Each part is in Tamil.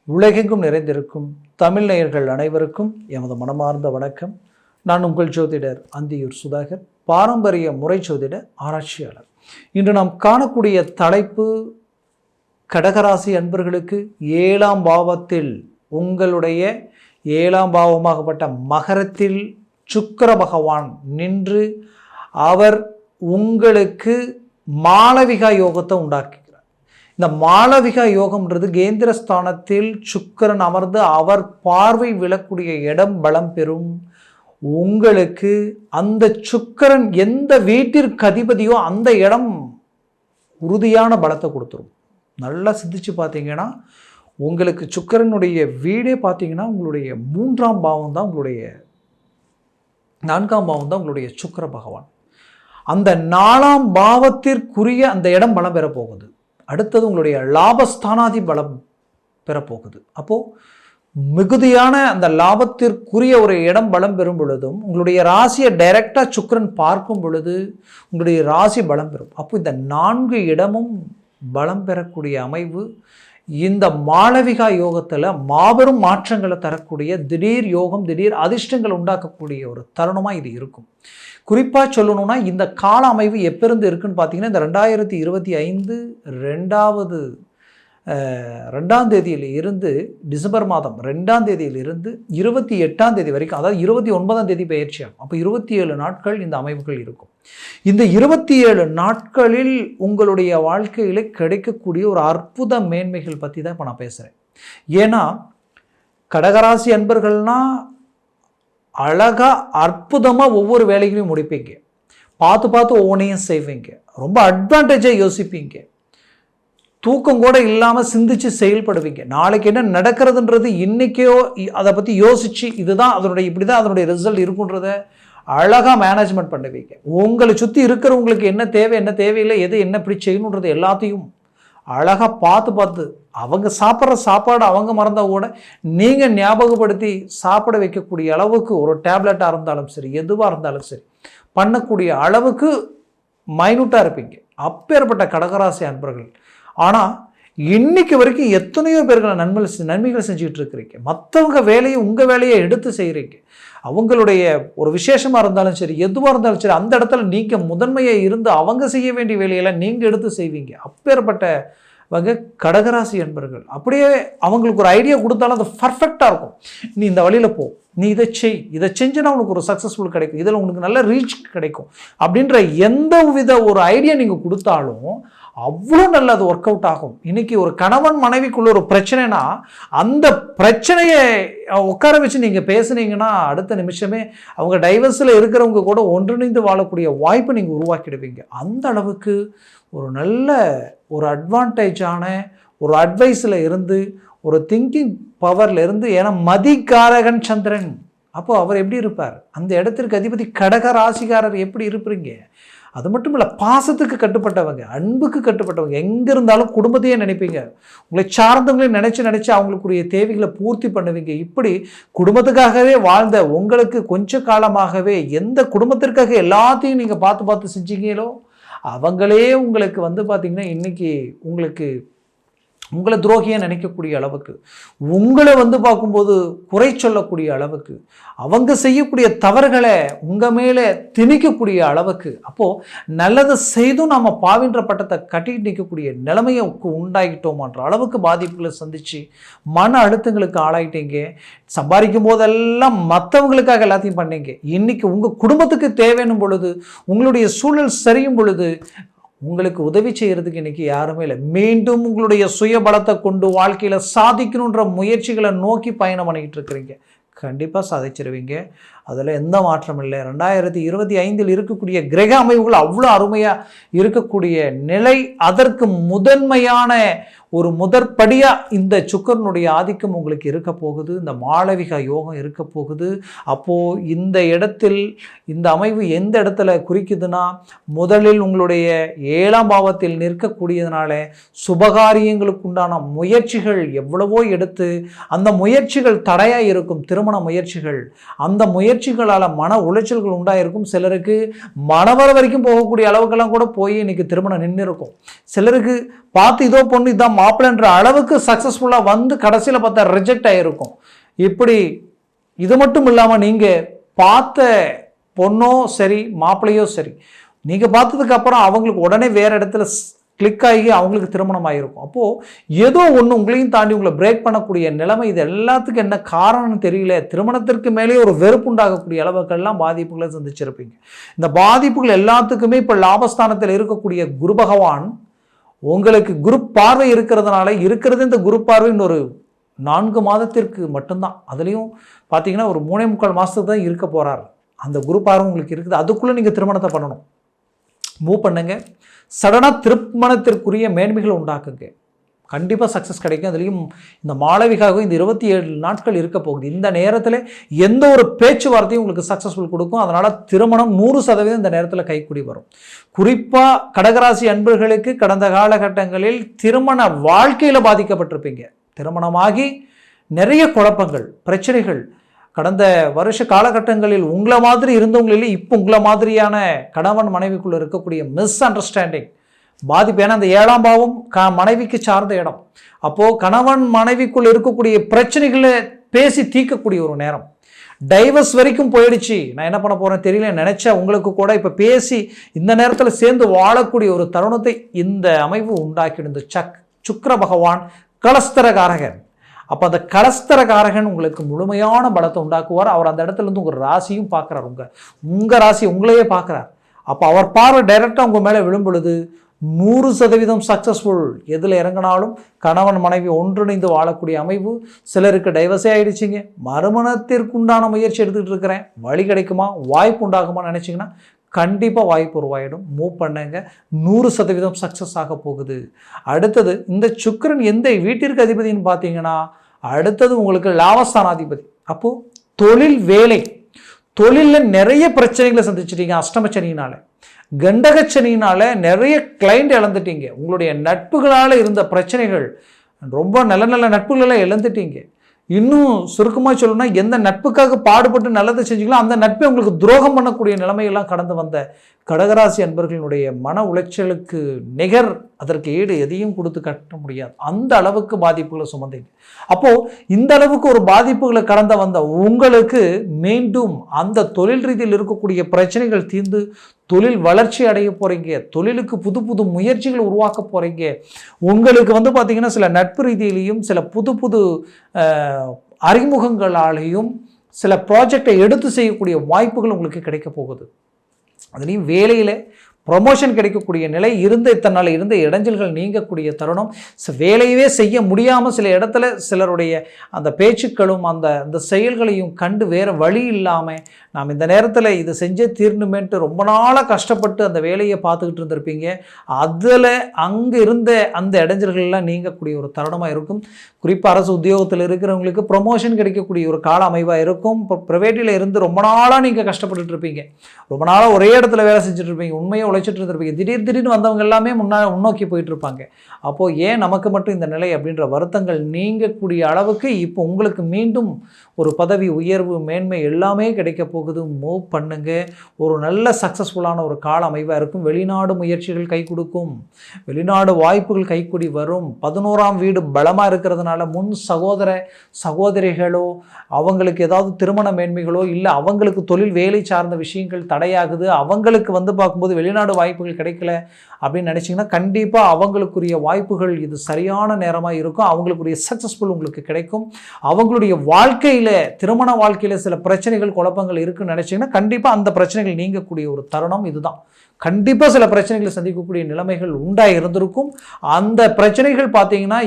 உலகெங்கும் நிறைந்திருக்கும் தமிழ் நேயர்கள் அனைவருக்கும் எமது மனமார்ந்த வணக்கம். நான் உங்கள் ஜோதிடர் அந்தியூர் சுதாகர், பாரம்பரிய முறை ஜோதிட ஆராய்ச்சியாளர். இன்று நாம் காணக்கூடிய தலைப்பு, கடகராசி அன்பர்களுக்கு 7ஆம் பாவத்தில், உங்களுடைய 7ஆம் பாவமாகப்பட்ட மகரத்தில் சுக்கிர பகவான் நின்று அவர் உங்களுக்கு மாளவிகா யோகத்தை உண்டாக்குகிறார். இந்த மாளவிகா யோகம்ன்றது கேந்திரஸ்தானத்தில் சுக்கிரன் அமர்ந்து அவர் பார்வை விழக்கூடிய இடம் பலம் பெறும். உங்களுக்கு அந்த சுக்கிரன் எந்த வீட்டிற்கு அதிபதியோ அந்த இடம் உறுதியான பலத்தை கொடுத்துரும். நல்லா சிந்திச்சு பார்த்தீங்கன்னா, உங்களுக்கு சுக்கிரனுடைய வீடே பார்த்தீங்கன்னா உங்களுடைய 3ஆம் பாவம் தான், உங்களுடைய 4ஆம் பாவம் தான் உங்களுடைய சுக்கிர பகவான். அந்த 4ஆம் பாவத்திற்குரிய அந்த இடம் பலம் பெறப்போகுது. அடுத்தது உங்களுடைய லாபஸ்தானாதி பலம் பெறப்போகுது. அப்போது மிகுதியான அந்த லாபத்திற்குரிய ஒரு இடம் பலம் பெறும் பொழுதும் உங்களுடைய ராசியை டைரக்டாக சுக்கிரன் பார்க்கும் பொழுது உங்களுடைய ராசி பலம் பெறும். அப்போ இந்த 4 இடமும் பலம் பெறக்கூடிய அமைவு இந்த மாளவிகா யோகத்தில் மாபெரும் மாற்றங்களை தரக்கூடிய திடீர் யோகம், திடீர் அதிர்ஷ்டங்கள் உண்டாக்கக்கூடிய ஒரு தருணமாக இது இருக்கும். குறிப்பாக சொல்லணும்னா, இந்த கால அமைவு எப்போருந்து இருக்குன்னு பார்த்தீங்கன்னா, இந்த 2025 2ஆம் தேதியில் இருந்து டிசம்பர் மாதம் 2ஆம் தேதியிலிருந்து 28ஆம் தேதி வரைக்கும், அதாவது 29ஆம் தேதி பயிற்சியாகும். அப்போ 27 நாட்கள் இந்த அமைப்புகள் இருக்கும். இந்த 27 நாட்களில் உங்களுடைய வாழ்க்கையில் கிடைக்கக்கூடிய ஒரு அற்புத மேன்மைகள் பற்றி தான் இப்போ நான் பேசுகிறேன். ஏன்னா கடகராசி அன்பர்கள்னால் அழகாக அற்புதமாக ஒவ்வொரு வேலைகளையும் முடிப்பீங்க, பார்த்து ஒவ்வொன்றையும் செய்வீங்க, ரொம்ப அட்வான்டேஜாக யோசிப்பீங்க, தூக்கம் கூட இல்லாமல் சிந்திச்சு செயல்படுவீங்க. நாளைக்கு என்ன நடக்கிறதுன்றது இன்றைக்கோ அதை பற்றி யோசித்து இதுதான் அதனுடைய, இப்படி தான் அதனுடைய ரிசல்ட் இருக்குன்றத அழகாக மேனேஜ்மெண்ட் பண்ணுவீங்க. உங்களை சுற்றி இருக்கிறவங்களுக்கு என்ன தேவை, என்ன தேவையில்லை, எது என்ன இப்படி செய்யணுன்றது எல்லாத்தையும் அழகாக பார்த்து அவங்க சாப்பிட்ற சாப்பாடு அவங்க மறந்தால் கூட நீங்கள் ஞாபகப்படுத்தி சாப்பிட வைக்கக்கூடிய அளவுக்கு ஒரு டேப்லெட்டாக இருந்தாலும் சரி, எதுவாக இருந்தாலும் சரி பண்ணக்கூடிய அளவுக்கு மைனூட்டாக இருப்பீங்க. அப்பேற்பட்ட கடகராசி அன்பர்கள். ஆனால் இன்னைக்கு வரைக்கும் எத்தனையோ பேர்களை நன்மைகள் செஞ்சுக்கிட்டு இருக்கிறீங்க. மற்றவங்க வேலையை உங்கள் வேலையை எடுத்து செய்கிறீங்க. அவங்களுடைய ஒரு விசேஷமாக இருந்தாலும் சரி, எதுவாக இருந்தாலும் சரி, அந்த இடத்துல நீங்கள் முதன்மையாக இருந்து அவங்க செய்ய வேண்டிய வேலையெல்லாம் நீங்கள் எடுத்து செய்வீங்க. அப்பேற்பட்டவங்க கடகராசி அன்பர்கள். அப்படியே அவங்களுக்கு ஒரு ஐடியா கொடுத்தாலும் அது பர்ஃபெக்டாக இருக்கும். நீ இந்த வழியில் போ, நீ இதை செஞ்சுன்னா உனக்கு ஒரு சக்ஸஸ்ஃபுல் கிடைக்கும், இதில் உனக்கு நல்ல ரீச் கிடைக்கும் அப்படின்ற எந்த வித ஒரு ஐடியா நீங்கள் கொடுத்தாலும் அவ்வளோ நல்ல அது ஒர்க் அவுட் ஆகும். இன்னைக்கு ஒரு கணவன் மனைவிக்குள்ள ஒரு பிரச்சனைனா அந்த பிரச்சனையை உட்கார வச்சு நீங்கள் பேசுனீங்கன்னா அடுத்த நிமிஷமே அவங்க டைவர்ஸில் இருக்கிறவங்க கூட ஒன்றிணைந்து வாழக்கூடிய வாய்ப்பை நீங்கள் உருவாக்கிடுவீங்க. அந்த அளவுக்கு ஒரு நல்ல ஒரு அட்வான்டேஜான ஒரு அட்வைஸில் இருந்து, ஒரு திங்கிங் பவரில் இருந்து. ஏன்னா மதிகாரகன் சந்திரன், அப்போது அவர் எப்படி இருப்பார், அந்த இடத்திற்கு அதிபதி கடக ராசிக்காரர் எப்படி இருப்பீங்க. அது மட்டும் இல்லை, பாசத்துக்கு கட்டுப்பட்டவங்க, அன்புக்கு கட்டுப்பட்டவங்க, எங்கே இருந்தாலும் குடும்பத்தையே நினைப்பீங்க, உங்களை சார்ந்தவங்களையும் நினச்சி அவங்களுக்குரிய தேவைகளை பூர்த்தி பண்ணுவீங்க. இப்படி குடும்பத்துக்காகவே வாழ்ந்த உங்களுக்கு கொஞ்ச காலமாகவே எந்த குடும்பத்திற்காக எல்லாத்தையும் நீங்கள் பார்த்து செஞ்சீங்களோ அவங்களே உங்களுக்கு பார்த்திங்கன்னா இன்றைக்கி உங்களை துரோகியாக நினைக்கக்கூடிய அளவுக்கு, உங்களை பார்க்கும்போது குறை சொல்லக்கூடிய அளவுக்கு, அவங்க செய்யக்கூடிய தவறுகளை உங்கள் மேலே திணிக்கக்கூடிய அளவுக்கு, அப்போது நல்லதை செய்தும் நாம் பாவின்ற பட்டத்தை கட்டிட்டு நிற்கக்கூடிய நிலைமையை உண்டாகிட்டோமான்ற அளவுக்கு பாதிப்புகளை சந்தித்து மன அழுத்தங்களுக்கு ஆளாயிட்டீங்க. சம்பாதிக்கும் போதெல்லாம் மற்றவங்களுக்காக எல்லாத்தையும் பண்ணீங்க. இன்றைக்கி உங்கள் குடும்பத்துக்கு தேவைன்னும் பொழுது, உங்களுடைய சூழல் சரியும் பொழுது உங்களுக்கு உதவி செய்கிறதுக்கு இன்றைக்கி யாருமே இல்லை. மீண்டும் உங்களுடைய சுயபலத்தை கொண்டு வாழ்க்கையில் சாதிக்கணுன்ற முயற்சிகளை நோக்கி பயணம் பண்ணிக்கிட்டு இருக்கிறீங்க. கண்டிப்பாக சாதிச்சிருவீங்க, அதில் எந்த மாற்றம் இல்லை. 2025 இருக்கக்கூடிய கிரக அமைவுகள் அவ்வளோ அருமையாக இருக்கக்கூடிய நிலை, அதற்கு முதன்மையான ஒரு முதற்படியாக இந்த சுக்கிரனுடைய ஆதிக்கம் உங்களுக்கு இருக்க போகுது, இந்த மாளவிகா யோகம் இருக்க போகுது. அப்போது இந்த இடத்தில் இந்த அமைவு எந்த இடத்துல குறிக்குதுன்னா, முதலில் உங்களுடைய 7ஆம் பாவத்தில் நிற்கக்கூடியதுனால சுபகாரியங்களுக்கு உண்டான முயற்சிகள் எவ்வளவோ எடுத்து அந்த முயற்சிகள் தடையாக இருக்கும். திருமண முயற்சிகள், அந்த முயற்சி முயற்சிகளால் மன உளைச்சல்கள் உண்டாயிருக்கும். சிலருக்கு மனவர வரைக்கும் போகக்கூடிய அளவுக்கெல்லாம் கூட போய் இன்னைக்கு திருமணம் நின்று இருக்கும். சிலருக்கு பார்த்து இதோ பொண்ணு இதான் மாப்பிள்ளைன்ற அளவுக்கு சக்ஸஸ்ஃபுல்லாக வந்து கடைசியில் பார்த்தா ரிஜெக்ட் ஆகிருக்கும். இப்படி இது மட்டும் இல்லாமல் நீங்கள் பார்த்த பொண்ணோ சரி மாப்பிள்ளையோ சரி, நீங்கள் பார்த்ததுக்கு அப்புறம் அவங்களுக்கு உடனே வேறு இடத்துல கிளிக் ஆகி அவங்களுக்கு திருமணம் ஆகிருக்கும். அப்போது ஏதோ ஒன்று உங்களையும் தாண்டி உங்களை பிரேக் பண்ணக்கூடிய நிலைமை. இது எல்லாத்துக்கும் என்ன காரணம்னு தெரியல. திருமணத்திற்கு மேலே ஒரு வெறுப்பு உண்டாகக்கூடிய அளவுக்கெல்லாம் பாதிப்புகளை சந்திச்சிருப்பீங்க. இந்த பாதிப்புகள் எல்லாத்துக்குமே இப்போ லாபஸ்தானத்தில் இருக்கக்கூடிய குரு பகவான் உங்களுக்கு குரு பார்வை இருக்கிறதுனால இருக்கிறது இந்த குரு பார்வை இன்னொரு 4 மாதத்திற்கு மட்டும்தான். அதுலேயும் பார்த்தீங்கன்னா ஒரு 3.25 மாதத்துக்கு தான் இருக்க போகிறார். அந்த குரு பார்வை உங்களுக்கு இருக்குது. அதுக்குள்ளே நீங்கள் திருமணத்தை பண்ணணும். மூவ் பண்ணுங்க. சடனாக திருமணத்திற்குரிய மேன்மைகளை உண்டாக்குங்க. கண்டிப்பாக சக்ஸஸ் கிடைக்கும். அதுலேயும் இந்த மாளவிகாவும் இந்த 27 நாட்கள் இருக்க போகுது. இந்த நேரத்தில் எந்த ஒரு பேச்சுவார்த்தையும் உங்களுக்கு சக்ஸஸ்ஃபுல் கொடுக்கும். அதனால் திருமணம் 100% இந்த நேரத்தில் கைக்கூடி வரும். குறிப்பாக கடகராசி அன்பர்களுக்கு கடந்த காலகட்டங்களில் திருமண வாழ்க்கையில் பாதிக்கப்பட்டிருப்பீங்க. திருமணமாகி நிறைய குழப்பங்கள், பிரச்சனைகள் கடந்த வருஷ காலகட்டங்களில் உங்களை மாதிரி இருந்தவங்களிலே இப்போ உங்களை மாதிரியான கணவன் மனைவிக்குள்ளே இருக்கக்கூடிய மிஸ் அண்டர்ஸ்டாண்டிங் பாதிப்பு. ஏன்னா அந்த 7ஆம் பாவம் மனைவிக்கு சார்ந்த இடம். அப்போது கணவன் மனைவிக்குள்ளே இருக்கக்கூடிய பிரச்சனைகளை பேசி தீர்க்கக்கூடிய ஒரு நேரம். டைவர்ஸ் வரைக்கும் போயிடுச்சு, நான் என்ன பண்ண போகிறேன் தெரியல நினச்சா உங்களுக்கு கூட இப்போ பேசி இந்த நேரத்தில் சேர்ந்து வாழக்கூடிய ஒரு தருணத்தை இந்த அமைவு உண்டாக்கிடும். இந்த சுக்கிர பகவான் கலஸ்தரகாரகன். அப்போ அந்த கலஸ்தரகாரகன் உங்களுக்கு முழுமையான பலத்தை உண்டாக்குவார். அவர் அந்த இடத்துல இருந்து உங்கள் ராசியும் பார்க்குறார். உங்கள் ராசி உங்களையே பார்க்குறார். அப்போ அவர் பார்வை டைரெக்டாக உங்கள் மேலே விழும் பொழுது 100% சக்ஸஸ்ஃபுல். எதில் இறங்கினாலும் கணவன் மனைவி ஒன்றிணைந்து வாழக்கூடிய அமைவு. சிலருக்கு டைவர்ஸே ஆகிடுச்சிங்க. மறுமணத்திற்குண்டான முயற்சி எடுத்துக்கிட்டு இருக்கிறேன், வழி கிடைக்குமா, வாய்ப்பு உண்டாகுமான்னு நினச்சிங்கன்னா கண்டிப்பாக வாய்ப்பு உருவாயிடும். மூவ் பண்ணுங்க. 100% சக்ஸஸ் ஆக போகுது. அடுத்தது இந்த சுக்கிரன் எந்த வீட்டிற்கு அதிபதினு பார்த்தீங்கன்னா அடுத்தது உங்களுக்கு லாபஸ்தானாதிபதி. அப்போது தொழில் வேலை, தொழிலில் நிறைய பிரச்சனைகளை சந்திச்சிட்டீங்க. அஷ்டமச்சனியினால கண்டகச்சனியினால நிறைய கிளைண்ட் இழந்துட்டீங்க. உங்களுடைய நட்புகளால் இருந்த பிரச்சனைகள், ரொம்ப நல்ல நல்ல நட்புகளெல்லாம் இழந்துட்டீங்க. இன்னும் சுருக்கமாக சொல்லணும்னா எந்த நட்புக்காக பாடுபட்டு நல்லதை செஞ்சீங்களோ அந்த நட்பை உங்களுக்கு துரோகம் பண்ணக்கூடிய நிலைமையெல்லாம் கடந்து வந்த கடகராசி அன்பர்களினுடைய மன உளைச்சலுக்கு நிகர், அதற்கு ஈடு எதையும் கொடுத்து கட்ட முடியாது. அந்த அளவுக்கு பாதிப்புகளை சுமந்தீங்க. அப்போது இந்த அளவுக்கு ஒரு பாதிப்புகளை கடந்து வந்த உங்களுக்கு மீண்டும் அந்த தொழில் ரீதியில் இருக்கக்கூடிய பிரச்சனைகள் தீர்ந்து தொழில் வளர்ச்சி அடைய போகிறீங்க. தொழிலுக்கு புது புது முயற்சிகள் உருவாக்க போகிறீங்க. உங்களுக்கு பார்த்திங்கன்னா சில நட்பு ரீதியிலையும் சில புது புது அறிமுகங்களாலேயும் சில ப்ராஜெக்டை எடுத்து செய்யக்கூடிய வாய்ப்புகள் உங்களுக்கு கிடைக்க போகுது. அதுலேயும் வேலையில் ப்ரொமோஷன் கிடைக்கக்கூடிய நிலை, இத்தனை நாள் இருந்த இடைஞ்சல்கள் நீங்கக்கூடிய தருணம். வேலையவே செய்ய முடியாமல் சில இடத்துல சிலருடைய அந்த பேச்சுக்களும் அந்த செயல்களையும் கண்டு வேறு வழி இல்லாமல் நாம் இந்த நேரத்தில் இது செஞ்சே தீரணுமேன்ட்டு ரொம்ப நாளாக கஷ்டப்பட்டு அந்த வேலையை பார்த்துக்கிட்டு இருந்திருப்பீங்க. அதில் அங்கே இருந்த அந்த இடைஞ்சல்கள்லாம் நீங்கக்கூடிய ஒரு தருணமாக இருக்கும். குறிப்பாக அரசு உத்தியோகத்தில் இருக்கிறவங்களுக்கு ப்ரொமோஷன் கிடைக்கக்கூடிய ஒரு கால அமைவாக இருக்கும். இப்போ ப்ரைவேட்டில் இருந்து ரொம்ப நாளாக நீங்கள் கஷ்டப்பட்டுட்டு இருப்பீங்க. ரொம்ப நாளாக ஒரே இடத்துல வேலை செஞ்சுட்டு இருப்பீங்க. உண்மையை உழைச்சிட்டு இருந்திருப்பீங்க. திடீர்னு வந்தவங்க எல்லாமே முன்னோக்கி போயிட்டு இருப்பாங்க. அப்போது ஏன் நமக்கு மட்டும் இந்த நிலை அப்படின்ற வருத்தங்கள் நீங்கக்கூடிய அளவுக்கு இப்போ உங்களுக்கு மீண்டும் ஒரு பதவி உயர்வு மேன்மை எல்லாமே கிடைக்க போகுது. மூவ் பண்ணுங்க. ஒரு நல்ல சக்ஸஸ்ஃபுல்லான ஒரு கால அமைவாக இருக்கும். வெளிநாடு முயற்சிகள் கை கொடுக்கும். வெளிநாடு வாய்ப்புகள் கைக்கூடி வரும். 11ஆம் வீடு பலமாக இருக்கிறதுனால முன் சகோதர சகோதரிகளோ அவங்களுக்கு ஏதாவது திருமண மேன்மைகளோ இல்லை அவங்களுக்கு தொழில் வேலை சார்ந்த விஷயங்கள் தடையாகுது, அவங்களுக்கு பார்க்கும்போது வெளிநாடு வாய்ப்புகள் கிடைக்கல அப்படின்னு நினச்சிங்கன்னா கண்டிப்பாக அவங்களுக்குரிய வாய்ப்புகள் இது சரியான நேரமாக இருக்கும். அவங்களுக்குரிய சக்ஸஸ்ஃபுல் உங்களுக்கு கிடைக்கும். அவங்களுடைய வாழ்க்கையில் திருமண வாழ்க்கையில் சில பிரச்சனைகள் குழப்பங்கள் இருக்குன்னு நினச்சிங்கன்னா கண்டிப்பாக அந்த பிரச்சனைகள் நீங்கக்கூடிய ஒரு தருணம் இதுதான். கண்டிப்பாக சில பிரச்சனைகளை சந்திக்கக்கூடிய நிலைமைகள் உண்டாக இருந்திருக்கும். அந்த பிரச்சனைகள் பார்த்தீங்கன்னா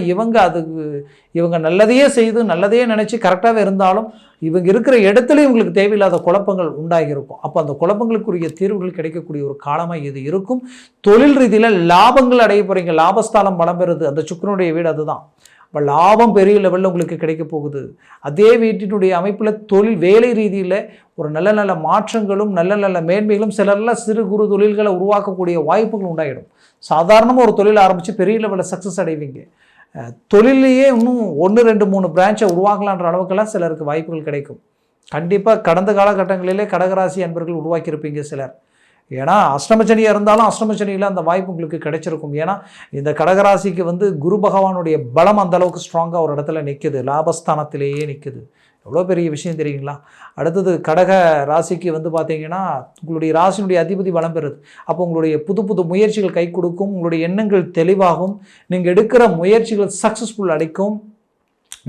இவங்க நல்லதையே செய்து நல்லதையே நினச்சி கரெக்டாகவே இருந்தாலும் இவங்க இருக்கிற இடத்துல இவங்களுக்கு தேவையில்லாத குழப்பங்கள் உண்டாகியிருக்கும். அப்போ அந்த குழப்பங்களுக்குரிய தீர்வுகள் கிடைக்கக்கூடிய ஒரு காலமாக இது இருக்கும். தொழில் ரீதியில் லாபங்கள் அடைய போகிறீங்க. லாபஸ்தானம் பலம் பெறுது. அந்த சுக்கிரனுடைய வீடு அதுதான். இப்போ லாபம் பெரிய லெவலில் உங்களுக்கு கிடைக்க போகுது. அதே வீட்டினுடைய அமைப்பில் தொழில் வேலை ரீதியில் ஒரு நல்ல நல்ல மாற்றங்களும் நல்ல நல்ல மேன்மைகளும் சிலர்லாம் சிறு குறு தொழில்களை உருவாக்கக்கூடிய வாய்ப்புகள் உண்டாகிடும். சாதாரணமாக ஒரு தொழில் ஆரம்பித்து பெரிய லெவலில் சக்ஸஸ் அடைவீங்க. தொழிலையே இன்னும் 1, 2, 3 பிரான்ச்சை உருவாக்கலான்ற அளவுக்கெல்லாம் சிலருக்கு வாய்ப்புகள் கிடைக்கும். கண்டிப்பாக கடந்த காலகட்டங்களிலே கடகராசி அன்பர்கள் உருவாக்கியிருப்பீங்க சிலர். ஏன்னா அஷ்டமச்சனியாக இருந்தாலும் அஷ்டமச்சனியில் அந்த வாய்ப்பு உங்களுக்கு கிடைச்சிருக்கும். ஏன்னா இந்த கடகராசிக்கு குரு பகவானுடைய பலம் அந்த அளவுக்கு ஸ்ட்ராங்காக ஒரு இடத்துல நிற்குது, லாபஸ்தானத்திலேயே நிற்குது. எவ்வளோ பெரிய விஷயம் தெரியுங்களா? அடுத்தது கடக ராசிக்கு பார்த்தீங்கன்னா உங்களுடைய ராசினுடைய அதிபதி பலம் பெறுது. அப்போ உங்களுடைய புது புது முயற்சிகள் கை கொடுக்கும், உங்களுடைய எண்ணங்கள் தெளிவாகும், நீங்கள் எடுக்கிற முயற்சிகள் சக்ஸஸ்ஃபுல் அளிக்கும்,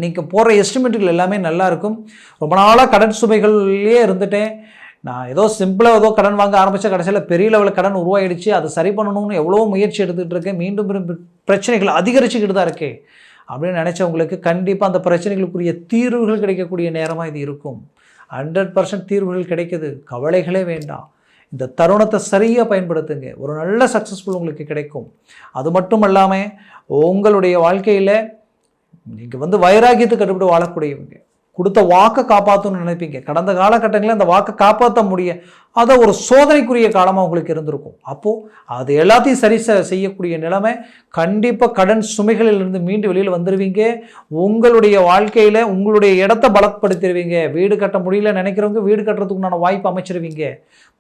நீங்கள் போடுற எஸ்டிமேட்டுகள் எல்லாமே நல்லா இருக்கும். ரொம்ப நாளாக கடன் சுமைகள்லேயே இருந்துட்டேன், நான் ஏதோ சிம்பிளாக ஏதோ கடன் வாங்க ஆரம்பித்த கடைசியில் பெரிய லெவலில் கடன் உருவாயிடுச்சு, அதை சரி பண்ணணும்னு எவ்வளோ முயற்சி எடுத்துகிட்டு இருக்கேன், மீண்டும் பிரச்சனைகள் அதிகரிச்சுக்கிட்டு தான் இருக்கே அப்படின்னு நினச்சவங்களுக்கு கண்டிப்பாக அந்த பிரச்சனைகளுக்குரிய தீர்வுகள் கிடைக்கக்கூடிய நேரமாக இது இருக்கும். 100% தீர்வுகள் கிடைக்குது, கவலைகளே வேண்டாம். இந்த தருணத்தை சரியாக பயன்படுத்துங்க, ஒரு நல்ல சக்ஸஸ்ஃபுல் உங்களுக்கு கிடைக்கும். அது மட்டும் இல்லாமல் உங்களுடைய வாழ்க்கையில் நீங்கள் வைராகியத்தை கட்டுப்பட்டு வாழக்கூடியவங்க, கொடுத்த வாக்கை காப்பாற்றணும்னு நினைப்பீங்க. கடந்த காலகட்டங்களில் அந்த வாக்கை காப்பாற்ற முடிய அதை ஒரு சோதனைக்குரிய காலமாக உங்களுக்கு இருந்திருக்கும். அப்போது அது எல்லாத்தையும் சரி செய்யக்கூடிய நிலைமை, கண்டிப்பாக கடன் சுமைகளிலிருந்து மீண்டு வெளியில் வந்துடுவீங்க. உங்களுடைய வாழ்க்கையில் உங்களுடைய இடத்த பலப்படுத்திடுவீங்க. வீடு கட்ட முடியல நினைக்கிறவங்க வீடு கட்டுறதுக்குண்டான வாய்ப்பு அமைச்சிருவீங்க,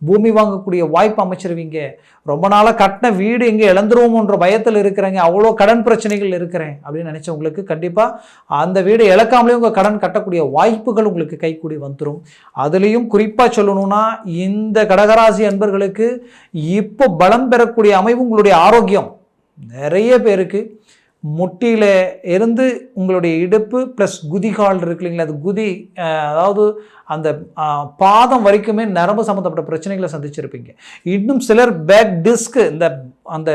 பூமி வாங்கக்கூடிய வாய்ப்பு அமைச்சிருவீங்க. ரொம்ப நாளாக கட்டின வீடு எங்கே இழந்துருவோமோன்ற பயத்தில் இருக்கிறேங்க, அவ்வளோ கடன் பிரச்சனைகள் இருக்கிறேன் அப்படின்னு நினச்சவங்களுக்கு கண்டிப்பாக அந்த வீடு இழக்காமலே உங்கள் கடன் கட்டக்கூடிய வாய்ப்புகள் உங்களுக்கு கைக்கூடி வந்துடும். அதுலேயும் குறிப்பாக சொல்லணும்னா இந்த கடகராசி அன்பர்களுக்கு இப்போ பலம் பெறக்கூடிய அமைப்பு உங்களுடைய ஆரோக்கியம். நிறைய பேருக்கு முட்டியில் இருந்து உங்களுடைய இடுப்பு ப்ளஸ் குதிகால் இருக்கு இல்லைங்களா, அது குதி அதாவது அந்த பாதம் வரைக்குமே நரம்பு சம்மந்தப்பட்ட பிரச்சனைகளை சந்திச்சிருப்பீங்க. இன்னும் சிலர் பேக் டிஸ்க், அந்த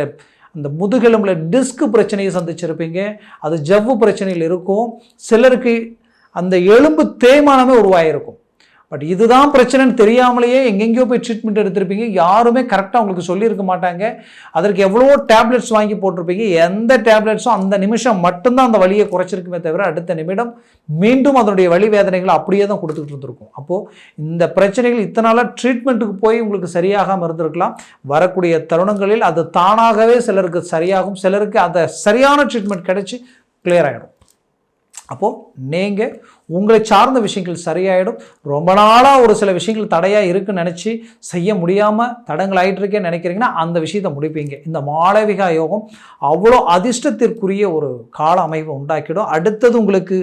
அந்த முதுகெலும்புல டிஸ்க் பிரச்சனையை சந்திச்சிருப்பீங்க, அது ஜவ்வு பிரச்சனையில் இருக்கும். சிலருக்கு அந்த எலும்பு தேய்மானமே உருவாகிருக்கும். பட் இதுதான் பிரச்சனைன்னு தெரியாமலேயே எங்கெங்கேயோ போய் ட்ரீட்மெண்ட் எடுத்திருப்பீங்க, யாருமே கரெக்டாக உங்களுக்கு சொல்லியிருக்க மாட்டாங்க. அதற்கு எவ்வளோ டேப்லெட்ஸ் வாங்கி போட்டிருப்பீங்க, எந்த டேப்லெட்ஸும் அந்த நிமிஷம் மட்டும்தான் அந்த வலியை குறைச்சிருக்குமே தவிர அடுத்த நிமிடம் மீண்டும் அதனுடைய வலி வேதனைகளை அப்படியே தான் கொடுத்துக்கிட்டு இருந்திருக்கும். அப்போது இந்த பிரச்சனைகள் இத்தனை நாளாக ட்ரீட்மெண்ட்டுக்கு போய் உங்களுக்கு சரியாகாமல் இருந்திருக்கலாம். வரக்கூடிய தருணங்களில் அது தானாகவே சிலருக்கு சரியாகும், சிலருக்கு அந்த சரியான ட்ரீட்மெண்ட் கிடைச்சி கிளியர் ஆகிடும். அப்போது நீங்கள் உங்களை சார்ந்த விஷயங்கள் சரியாயிடும். ரொம்ப நாளாக ஒரு சில விஷயங்கள் தடையாக இருக்குன்னு நினச்சி செய்ய முடியாமல் தடங்கள் ஆகிட்டுருக்கேன்னு நினைக்கிறீங்கன்னா அந்த விஷயத்தை முடிப்பீங்க. இந்த மாளவிகா யோகம் அவ்வளோ அதிர்ஷ்டத்திற்குரிய ஒரு கால அமைவை உண்டாக்கிடும். அடுத்தது உங்களுக்கு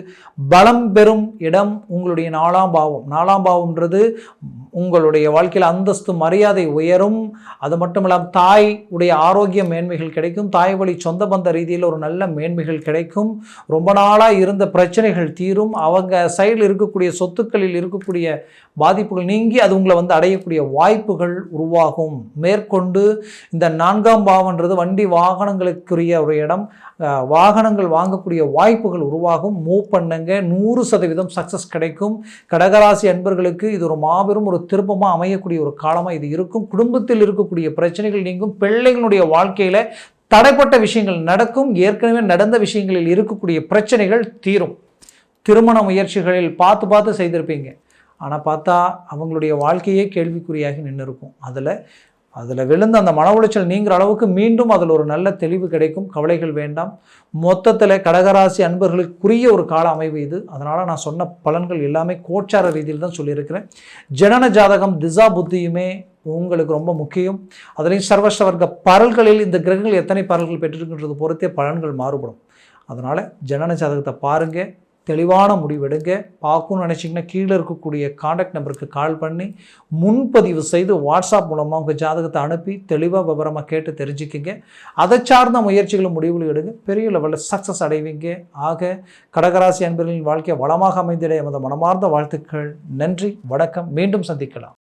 பலம் பெறும் இடம் உங்களுடைய 4ஆம் பாவம். 4ஆம் பாவம்ன்றது உங்களுடைய வாழ்க்கையில் அந்தஸ்து மரியாதை உயரும். அது மட்டும் இல்லாமல் தாய் உடைய ஆரோக்கிய மேன்மைகள் கிடைக்கும், தாய் வழி சொந்த பந்த ரீதியில் ஒரு நல்ல மேன்மைகள் கிடைக்கும். ரொம்ப நாளாக இருந்த பிரச்சனைகள் தீரும். அவங்க சைடில் இருக்கக்கூடிய சொத்துக்களில் இருக்கக்கூடிய பாதிப்புகள் நீங்கி அது உங்களை அடையக்கூடிய வாய்ப்புகள் உருவாகும். மேற்கொண்டு இந்த 4ஆம் பாவம்ன்றது வண்டி வாகனங்களுக்குரிய ஒரு இடம், வாகனங்கள் வாங்கக்கூடிய வாய்ப்புகள் உருவாகும். மூவ் பண்ணுங்க, 100% சக்ஸஸ் கிடைக்கும். கடகராசி அன்பர்களுக்கு இது ஒரு மாபெரும் ஒரு திருப்பமாக அமையக்கூடிய ஒரு காலமாக இது இருக்கும். குடும்பத்தில் இருக்கக்கூடிய பிரச்சனைகள் நீங்கும், பிள்ளைகளுடைய வாழ்க்கையில் தடைப்பட்ட விஷயங்கள் நடக்கும், ஏற்கனவே நடந்த விஷயங்களில் இருக்கக்கூடிய பிரச்சனைகள் தீரும். திருமண முயற்சிகளில் பார்த்து செய்திருப்பீங்க, ஆனால் பார்த்தா அவங்களுடைய வாழ்க்கையே கேள்விக்குறியாகி நின்று இருக்கும். அதில் விழுந்து அந்த மன உளைச்சல் நீங்கிற அளவுக்கு மீண்டும் அதில் ஒரு நல்ல தெளிவு கிடைக்கும். கவலைகள் வேண்டாம். மொத்தத்தில் கடகராசி அன்பர்களுக்குரிய ஒரு கால அமைவு இது. அதனால் நான் சொன்ன பலன்கள் எல்லாமே கோச்சார ரீதியில் தான் சொல்லியிருக்கிறேன். ஜனன ஜாதகம் திசா புத்தியுமே உங்களுக்கு ரொம்ப முக்கியம். அதுலேயும் சர்வஸ்வ வர்க்க பரல்களில் இந்த கிரகங்கள் எத்தனை பரல்கள் பெற்றிருக்கின்றது பொறுத்தே பலன்கள் மாறுபடும். அதனால் ஜனன ஜாதகத்தை பாருங்கள், தெளிவான முடிவெடுங்க. பார்க்கணும்னு நினச்சிங்கன்னா கீழே இருக்கக்கூடிய காண்டாக்ட் நம்பருக்கு கால் பண்ணி முன்பதிவு செய்து வாட்ஸ்அப் மூலமாக உங்கள் ஜாதகத்தை அனுப்பி தெளிவாக விவரமாக கேட்டு தெரிஞ்சுக்கிங்க. அதை சார்ந்த முயற்சிகளும் முடிவுகள் எடுங்க, பெரிய லெவலில் சக்ஸஸ் அடைவீங்க. ஆக கடகராசி அன்பர்களின் வாழ்க்கையை வளமாக அமைந்திட எமது மனமார்ந்த வாழ்த்துக்கள். நன்றி, வணக்கம். மீண்டும் சந்திக்கலாம்.